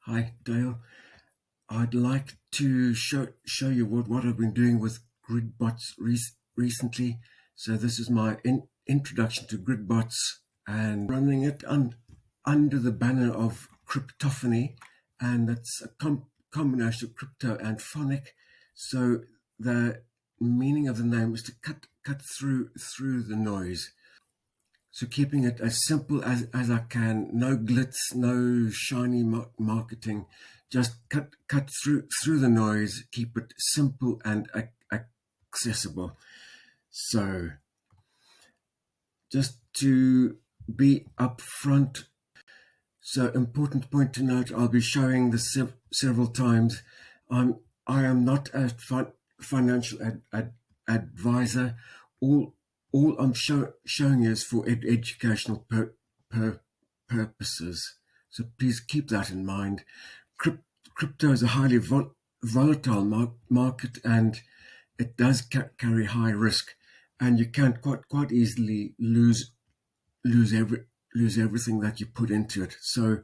Hi, Dale. I'd like to show you what I've been doing with GridBots recently. So this is my introduction to GridBots and running it under the banner of Cryptophony, and that's a combination of crypto and phonic. So the meaning of the name is to cut through the noise. So keeping it as simple as I can, no glitz, no shiny marketing, just cut through the noise, keep it simple and accessible. So just to be upfront, so important point to note, I'll be showing this several times. I am not a financial advisor. All I'm showing you is for educational purposes. So please keep that in mind. Crypto is a highly volatile market, and it does carry high risk, and you can quite easily lose everything that you put into it. So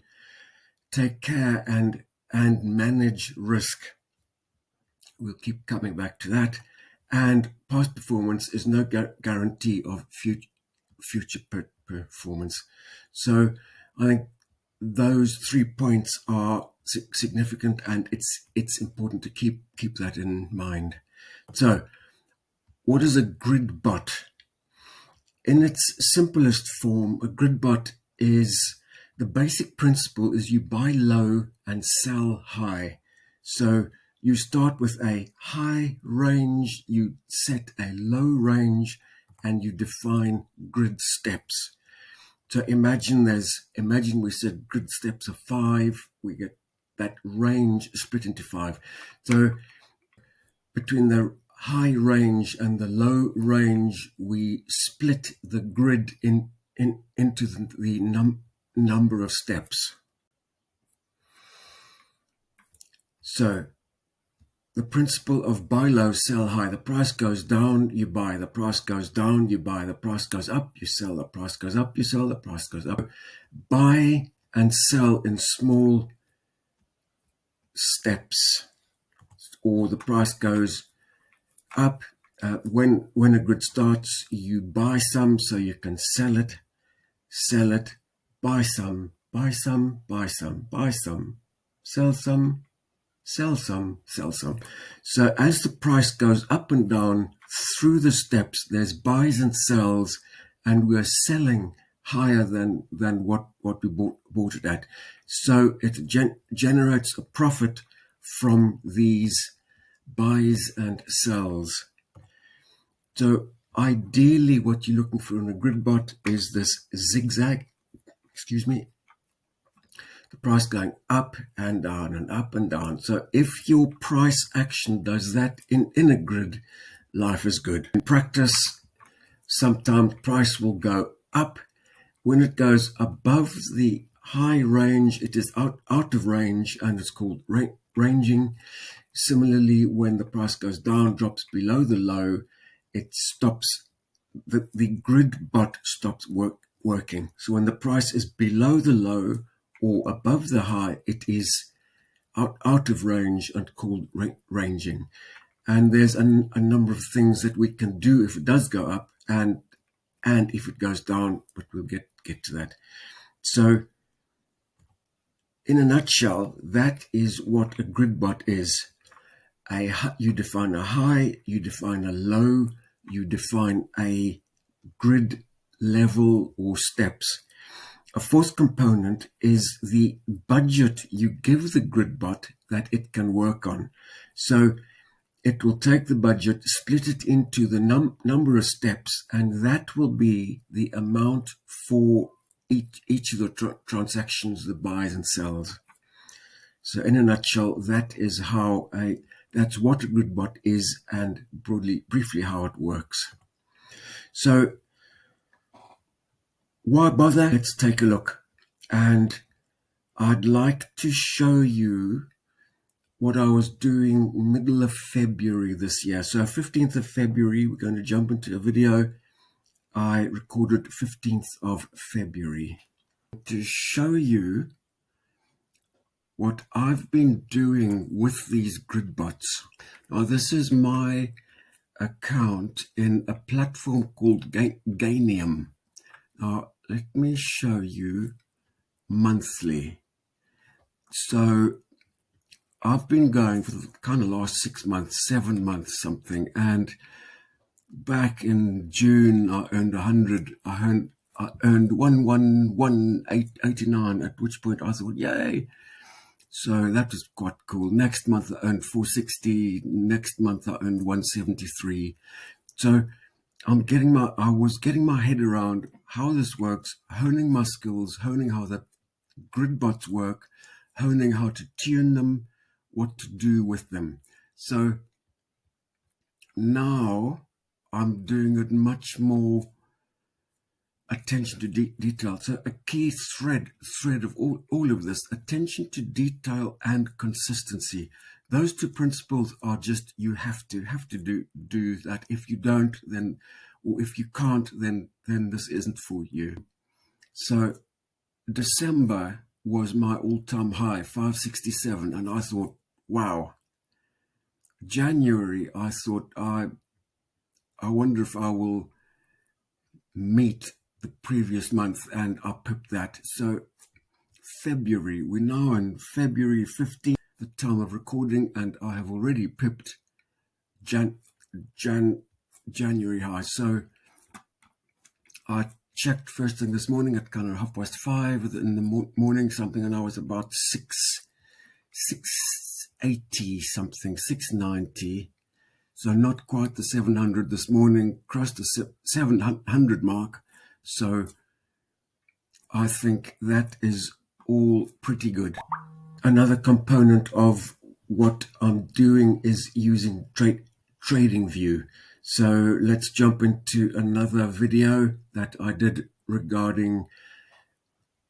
take care and manage risk. We'll keep coming back to that. And past performance is no guarantee of future performance. So I think those 3 points are significant, and it's important to keep that in mind. So what is a GridBot? In its simplest form, a GridBot is, the basic principle is you buy low and sell high. So you start with a high range, you set a low range, and you define grid steps. So imagine we said grid steps of 5, we get that range split into 5. So between the high range and the low range, we split the grid into the number of steps. So the principle of buy low, sell high. The price goes down, you buy. The price goes down, you buy. The price goes up, you sell. The price goes up, you sell. The price goes up. Buy and sell in small steps, or the price goes up. When a grid starts, you buy some so you can sell it, buy some, buy some, buy some, buy some, sell some, sell some, sell some. So as the price goes up and down through the steps, there's buys and sells, and we're selling higher than what we bought it at. So it generates a profit from these buys and sells. So ideally what you're looking for in a GridBot is this zigzag, the price going up and down and up and down. So if your price action does that in a grid, life is good. In practice, sometimes price will go up. When it goes above the high range, it is out of range, and it's called ranging. Similarly, when the price goes down, drops below the low, it stops, the GridBot stops working. So when the price is below the low or above the high, it is out of range and called ranging. And there's a number of things that we can do if it does go up and if it goes down, but we'll get to that. So in a nutshell, that is what a GridBot is. You define a high, you define a low, you define a grid level or steps. A fourth component is the budget you give the GridBot that it can work on. So it will take the budget, split it into the number of steps, and that will be the amount for each of the transactions, the buys and sells. So in a nutshell, that is that's what a GridBot is, and briefly how it works. So why bother? Let's take a look. And I'd like to show you what I was doing middle of February this year. So 15th of February, we're going to jump into a video I recorded 15th of February to show you what I've been doing with these GridBots. Now, this is my account in a platform called Gainium. Now, let me show you monthly. So I've been going for the kind of last 6 months, 7 months, something. And back in June, I earned 100. I earned 111,889, at which point I thought, yay. So that was quite cool. Next month, I earned 460. Next month, I earned 173. So I was getting my head around how this works, honing my skills, honing how the GridBots work, honing how to tune them, what to do with them. So now I'm doing it much more attention to detail. So a key thread of all of this, attention to detail and consistency. Those two principles are just, you have to do that. If you don't, then, or if you can't, then this isn't for you. So December was my all-time high, 567, and I thought, wow. January, I thought, I wonder if I will meet the previous month, and I pipped that. So February, we're now in February 15th, the time of recording, and I have already pipped January high. So I checked first thing this morning at kind of 5:30 in the morning, something, and I was about 680 something, 690. So not quite the 700 this morning, crossed the 700 mark. So I think that is all pretty good. Another component of what I'm doing is using TradingView. So let's jump into another video that I did regarding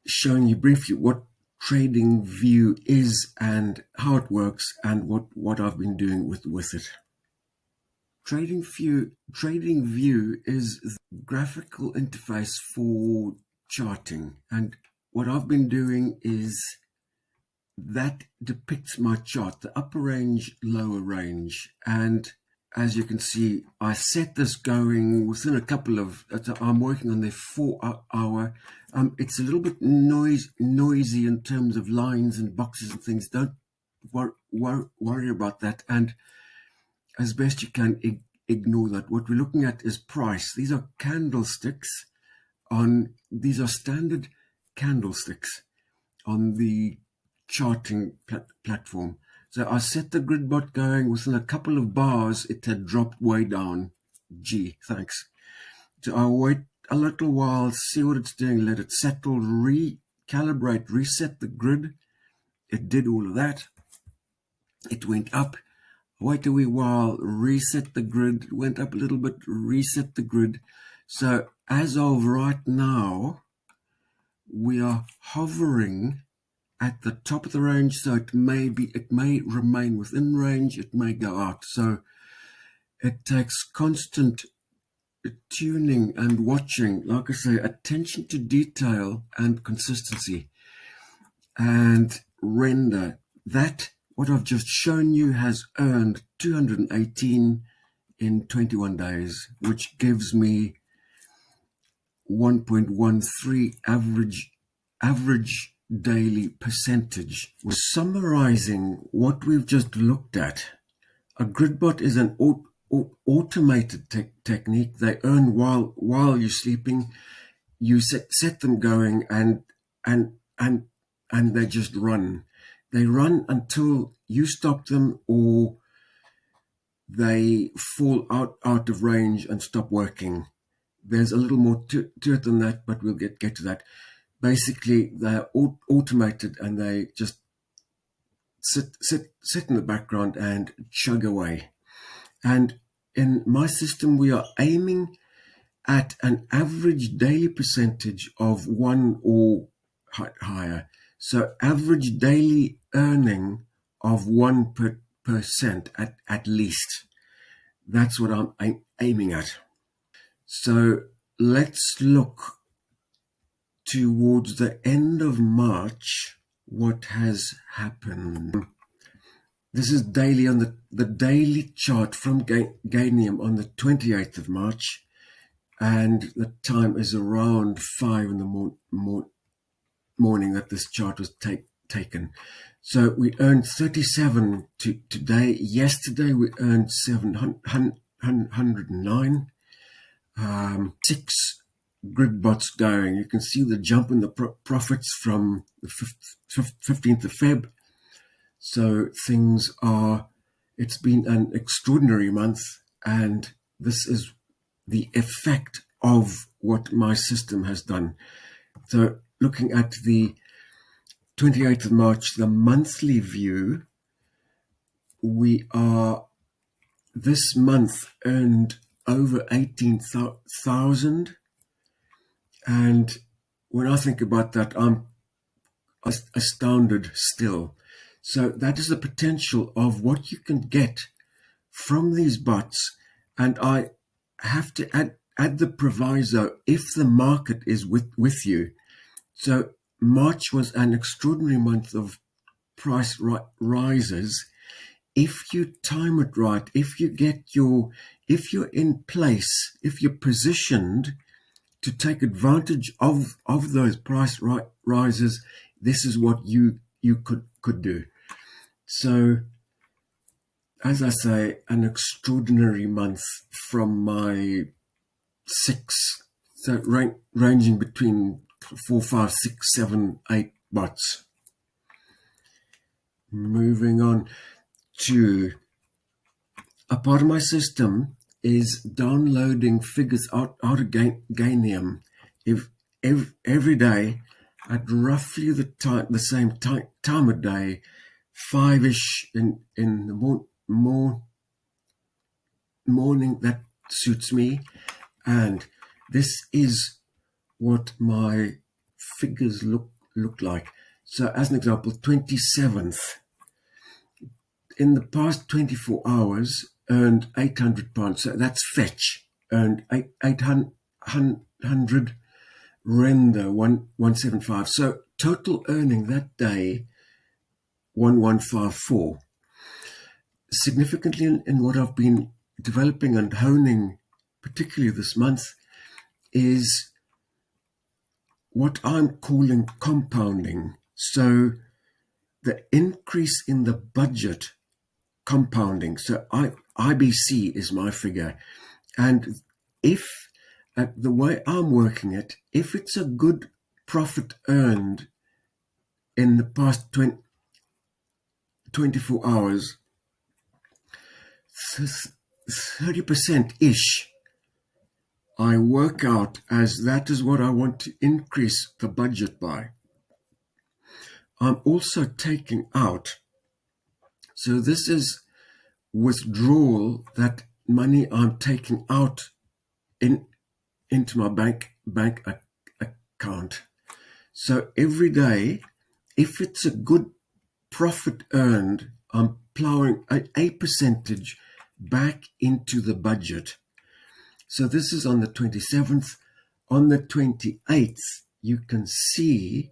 showing you briefly what TradingView is and how it works and what I've been doing with it. TradingView is the graphical interface for charting, and what I've been doing is that depicts my chart, the upper range, lower range, and as you can see, I set this going within a couple of, I'm working on the 4 hour. It's a little bit noisy in terms of lines and boxes and things. Don't worry about that, and as best you can, ignore that. What we're looking at is price. These are candlesticks these are standard candlesticks on the charting platform. So I set the GridBot going. Within a couple of bars, it had dropped way down. Gee, thanks. So I'll wait a little while, see what it's doing, let it settle, recalibrate, reset the grid. It did all of that. It went up. Wait a wee while, reset the grid, went up a little bit, reset the grid. So as of right now, we are hovering at the top of the range. So it may remain within range, it may go out. So it takes constant tuning and watching, like I say, attention to detail and consistency. And render that. What I've just shown you has earned 218 in 21 days, which gives me 1.13 average daily percentage. We're summarizing what we've just looked at. A GridBot is an automated technique. They earn while you're sleeping. You set them going, and they just run. They run until you stop them or they fall out of range and stop working. There's a little more to it than that, but we'll get to that. Basically, they're automated and they just sit in the background and chug away. And in my system, we are aiming at an average daily percentage of 1 or higher. So average daily earning of 1% at least. That's what I'm aiming at. So let's look towards the end of March, what has happened. This is daily on the daily chart from Ganium on the 28th of March, and the time is around 5 in the morning that this chart was taken. So we earned 37 today. Yesterday we earned 709. 6 GridBots going. You can see the jump in the profits from the 15th of Feb. So things are, it's been an extraordinary month, and this is the effect of what my system has done. So looking at the 28th of March, the monthly view, we are this month earned over 18,000. And when I think about that, I'm astounded still. So that is the potential of what you can get from these bots. And I have to add the proviso, if the market is with you. So March was an extraordinary month of price rises. If you time it right, if you're in place, if you're positioned to take advantage of those price rises, this is what you could do. So, as I say, an extraordinary month from my 6, so ranging between 4, 5, 6, 7, 8 bots. Moving on to a part of my system is downloading figures out of Ganium every day at roughly the same time of day, 5-ish in the morning. That suits me, and this is what my figures look like. So as an example, 27th, in the past 24 hours, earned £800. So that's fetch, earned 800 render 175. So total earning that day 1154. Significantly in what I've been developing and honing, particularly this month, is what I'm calling compounding. So the increase in the budget compounding. So IBC is my figure. And if, the way I'm working it, if it's a good profit earned in the past 24 hours, 30%-ish, I work out as that is what I want to increase the budget by. I'm also taking out, so this is withdrawal, that money I'm taking out into my bank account. So every day, if it's a good profit earned, I'm plowing a percentage back into the budget. So this is on the 27th. On the 28th, you can see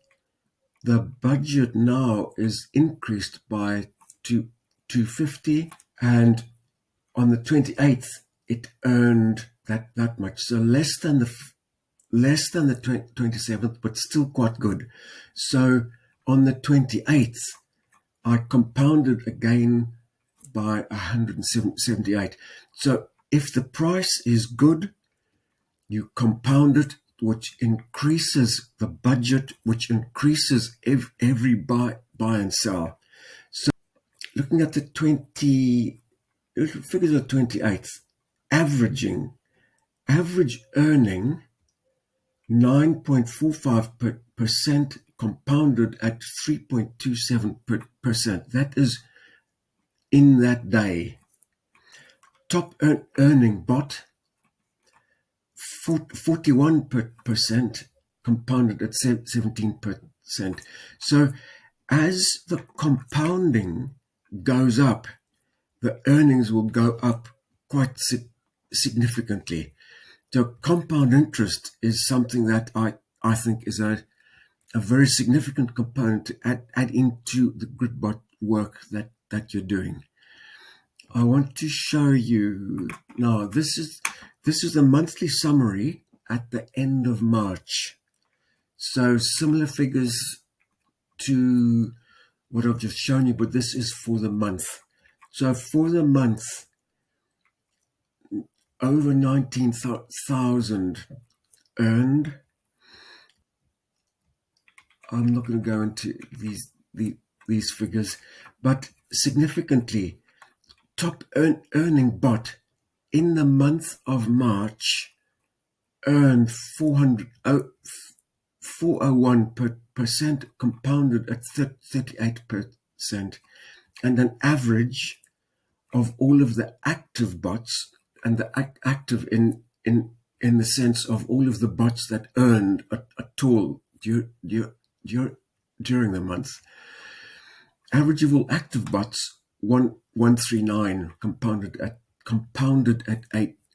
the budget now is increased by 250, and on the 28th it earned that much. So less than the 27th, but still quite good. So on the 28th, I compounded again by 178. So if the price is good, you compound it, which increases the budget, which increases every buy and sell. So looking at the figures of 28th, average earning 9.45% compounded at 3.27%. That is in that day. Top earning bot, 41% compounded at 17%. So as the compounding goes up, the earnings will go up quite significantly. So compound interest is something that I think is a a very significant component to add into the GridBot work that you're doing. I want to show you now. This is a monthly summary at the end of March. So similar figures to what I've just shown you, but this is for the month. So for the month, over 19,000 earned. I'm not going to go into these figures, but significantly, top earning bot in the month of March earned 401% compounded at 38%, and an average of all of the active bots, and the active in the sense of all of the bots that earned at all during the month. Average of all active bots 139, compounded at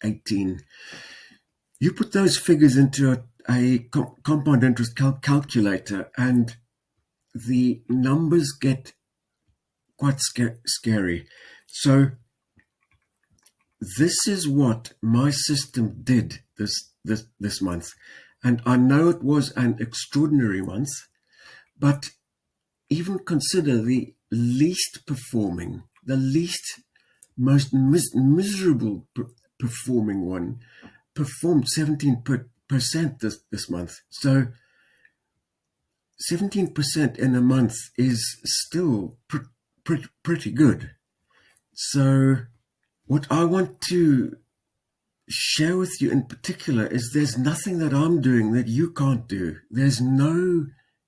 18. You put those figures into a compound interest calculator, and the numbers get quite scary. So this is what my system did this month, and I know it was an extraordinary month, but even consider the least performing, the most miserable performing one performed 17% this month. So 17% in a month is still pretty good. So what I want to share with you in particular is there's nothing that I'm doing that you can't do. There's no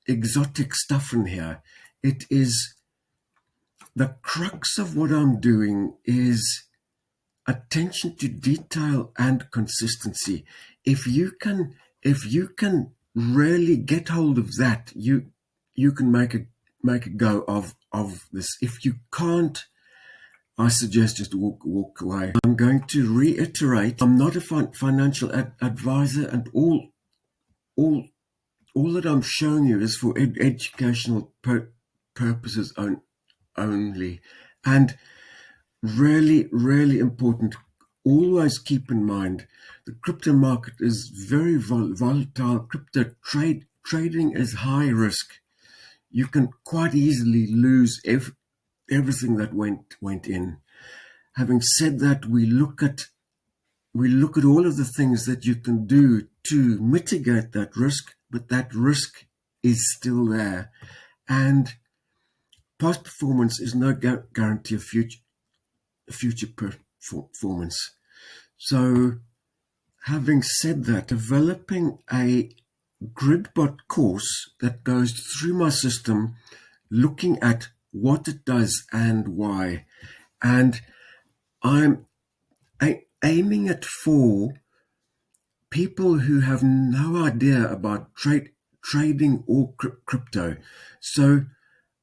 exotic stuff in here. It is the crux of what I'm doing is attention to detail and consistency. If you can really get hold of that, you can make a go of this. If you can't, I suggest just walk away. I'm going to reiterate, I'm not a financial advisor, and all that I'm showing you is for educational purposes only. And really, really important, always keep in mind the crypto market is very volatile. Crypto trading is high risk. You can quite easily lose everything that went in. Having said that, we look at all of the things that you can do to mitigate that risk, but that risk is still there, and past performance is no guarantee of future performance. So having said that, developing a GridBot course that goes through my system, looking at what it does and why. And I'm aiming it for people who have no idea about trading or crypto. So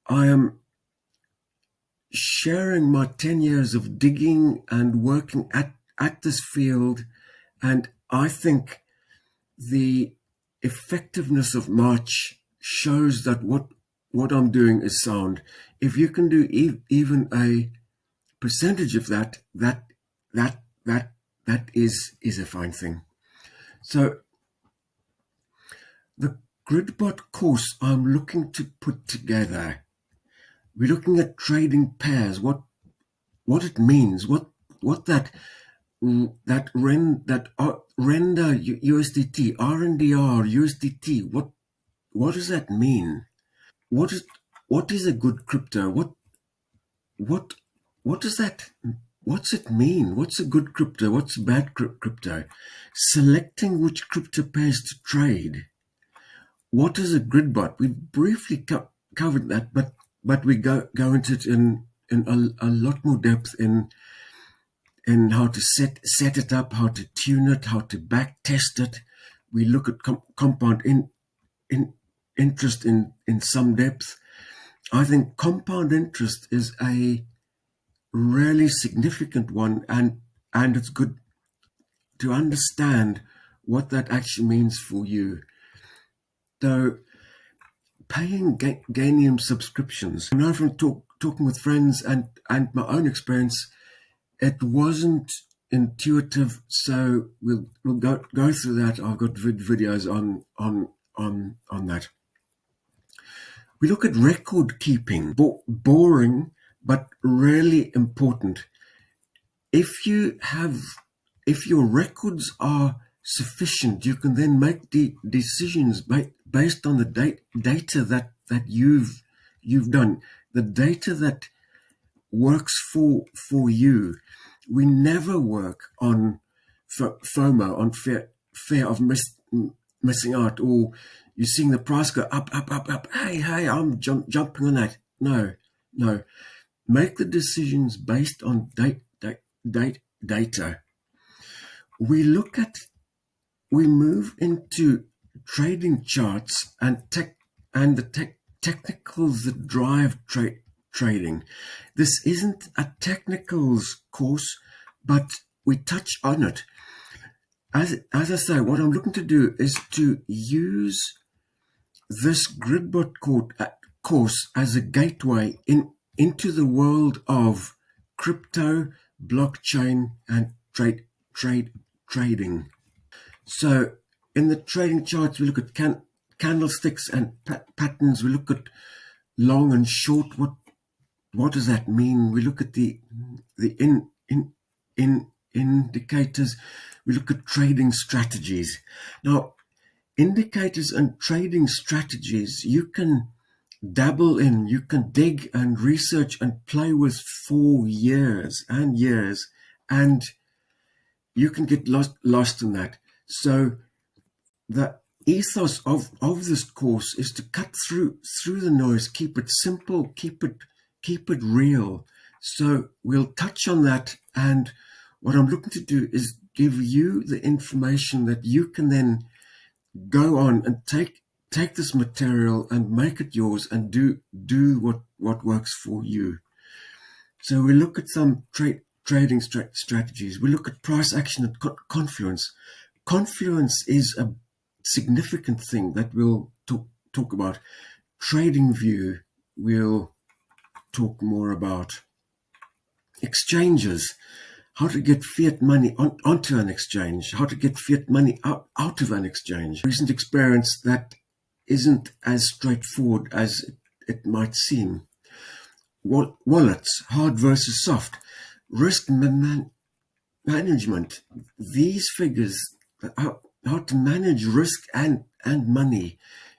I am sharing my 10 years of digging and working at this field, and I think the effectiveness of March shows that what I'm doing is sound. If you can do even a percentage of that is a fine thing. So the GridBot course I'm looking to put together, we're looking at trading pairs, what it means, what that render USDT, RNDR USDT, what does that mean? What is a good crypto? What does that, what's it mean? What's a good crypto? What's a bad crypto? Selecting which crypto pairs to trade. What is a GridBot? We briefly covered that, but we go into it in a lot more depth in how to set it up, how to tune it, how to back test it. We look at compound interest in some depth. I think compound interest is a really significant one, and it's good to understand what that actually means for you. So paying Gainium subscriptions. I know from talking with friends and my own experience, it wasn't intuitive. So we'll go through that. I've got videos on that. We look at record keeping, boring but really important. If your records are sufficient, you can then make the decisions based on the data that you've done, the data that works for you. We never work on FOMO, on fear of missing out, or you're seeing the price go up. Hey, I'm jumping on that. No. Make the decisions based on data. We move into trading charts and the technicals that drive trading. This isn't a technicals course, but we touch on it. As I say, what I'm looking to do is to use this GridBot course as a gateway into the world of crypto, blockchain, and trading. So in the trading charts, we look at candlesticks and patterns. We look at long and short. What does that mean? We look at the indicators. We look at trading strategies. Now, indicators and trading strategies, you can dabble in, you can dig and research and play with for years and years, and you can get lost in that. So the ethos of this course is to cut through the noise, keep it simple, keep it real. So we'll touch on that, and what I'm looking to do is give you the information that you can then go on and take this material and make it yours and do what works for you. So we look at some trading strategies. We look at price action and confluence. Confluence is a significant thing that we'll talk about. Trading view, we'll talk more about. Exchanges, how to get fiat money onto an exchange, how to get fiat money out of an exchange. Recent experience that isn't as straightforward as it might seem. Wallets, hard versus soft. Risk management. These figures, how to manage risk and money.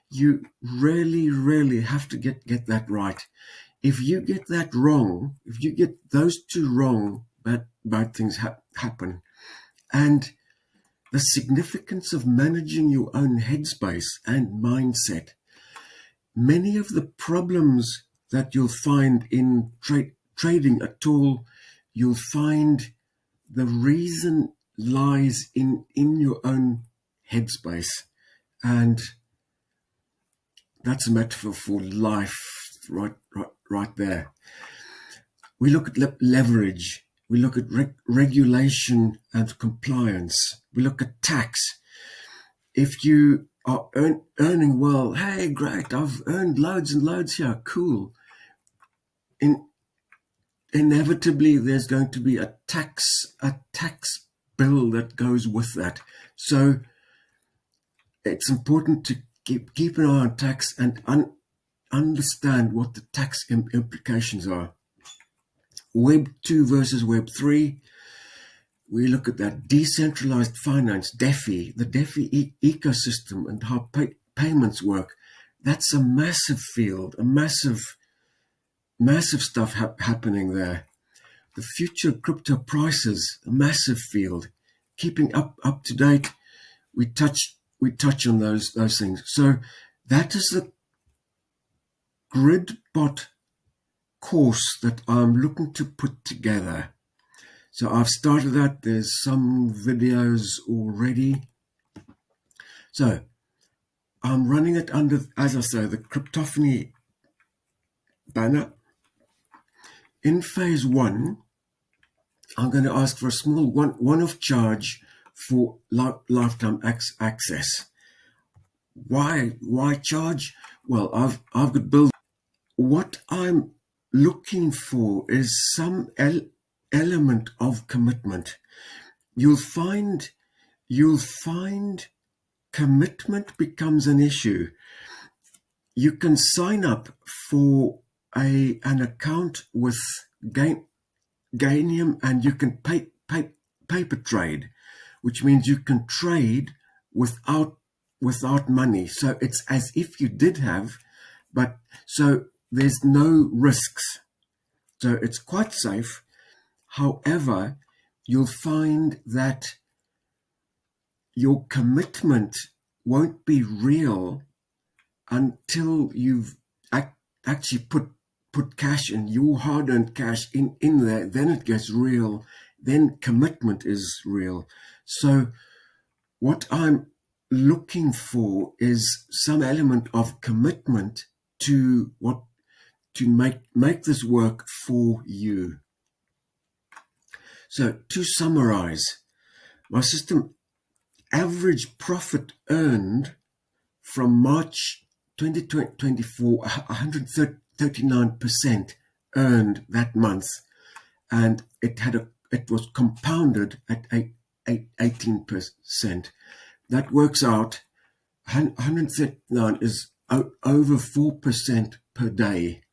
You really have to get that right. If you get that wrong, if you get those two wrong, bad things happen. And the significance of managing your own headspace and mindset. Many of the problems that you'll find in trading at all, you'll find the reason lies in your own headspace. And that's a metaphor for life right there. We look at leverage. We look at regulation and compliance. We look at tax. If you are earning well, hey, great, I've earned loads and loads here, cool. Inevitably, there's going to be a tax bill that goes with that. So it's important to keep an eye on tax and understand what the tax implications are. Web 2 versus Web 3. We look at that decentralized finance, DeFi, the DeFi ecosystem and how payments work. That's a massive field, a massive stuff happening there. The future of crypto prices, a massive field. Keeping up to date, we touch on those things. So that is the GridBot course that I'm looking to put together. So I've started that. There's some videos already. So I'm running it under, as I say, the Cryptophony banner. In phase 1, I'm going to ask for a small one-off charge for lifetime access. Why charge? Well, I've got build. What I'm looking for is some element of commitment. You'll find commitment becomes an issue. You can sign up for an account with Gainium, and you can paper trade, which means you can trade without money. So it's as if you did have, but so there's no risks. So it's quite safe. However, you'll find that your commitment won't be real until you've actually put cash in, your hard-earned cash in there. Then it gets real. Then commitment is real. So what I'm looking for is some element of commitment to make this work for you. So to summarize, my system average profit earned from March 2024, 139% earned that month, and it was compounded at 18%. That works out 139 is over 4% per day.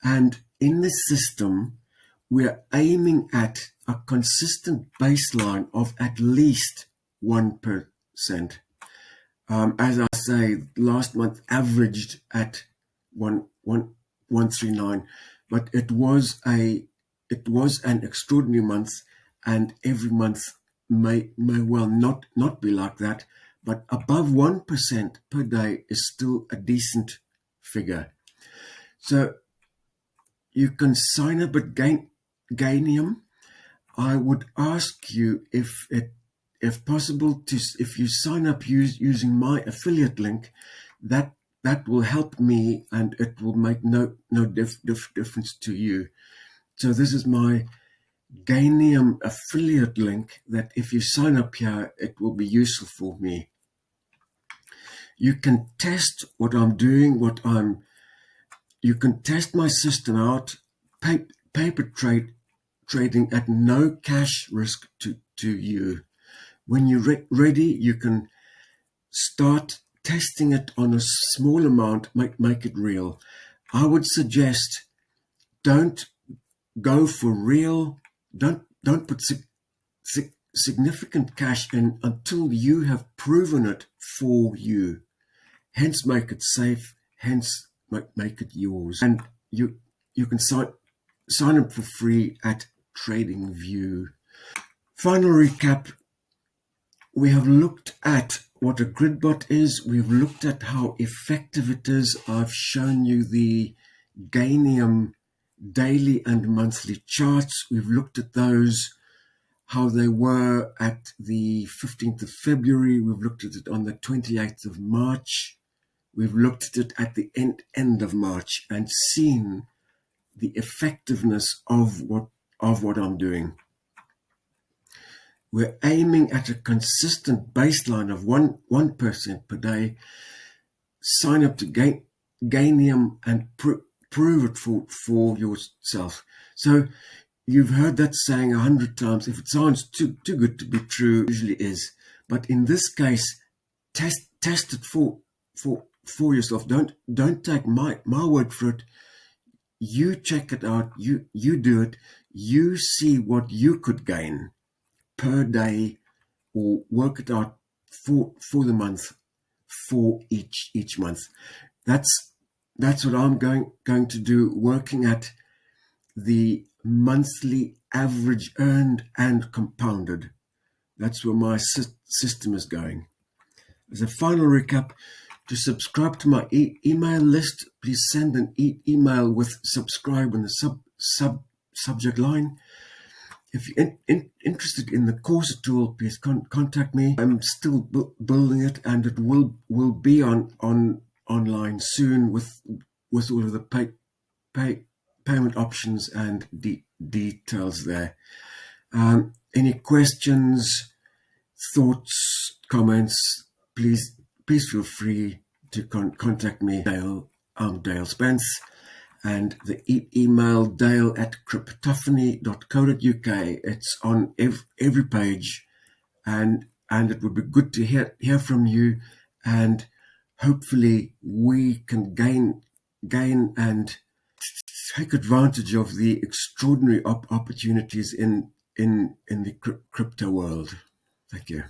And in this system, we're aiming at a consistent baseline of at least 1%. As I say, last month averaged at 139, but it was an extraordinary month, and every month may well not be like that, but above 1% per day is still a decent figure. So you can sign up at Gainium. I would ask you if possible if you sign up using my affiliate link, that will help me, and it will make no difference to you. So this is my Gainium affiliate link that if you sign up here, it will be useful for me. You can test what I'm doing, you can test my system out, paper trading at no cash risk to you. When you're ready, you can start testing it on a small amount, make it real. I would suggest don't go for real, don't put significant cash in until you have proven it for you. Hence make it safe, hence make it yours. And you can sign up for free at TradingView. Final recap. We have looked at what a GridBot is. We've looked at how effective it is. I've shown you the Gainium daily and monthly charts. We've looked at those, how they were at the 15th of February. We've looked at it on the 28th of March. We've looked at it at the end of March and seen the effectiveness of what I'm doing. We're aiming at a consistent baseline of 1% per day. Sign up to Gainium and prove it for yourself. So you've heard that saying 100 times. If it sounds too good to be true, it usually is. But in this case, test it for yourself. Don't take my word for it. You check it out. You do it. You see what you could gain per day, or work it out for the month, for each month. That's what I'm going to do, working at the monthly average earned and compounded. That's where my system is going. As a final recap, to subscribe to my email list, please send an email with subscribe in the subject line. If you're interested in the course tool, please contact me. I'm still building it, and it will be online soon with all of the payment options and details there. Any questions, thoughts, comments, please feel free to contact me, Dale. I'm Dale Spence, and the email dale@cryptophony.co.uk. It's on every page, and it would be good to hear from you, and hopefully we can gain and take advantage of the extraordinary opportunities in the crypto world. Thank you.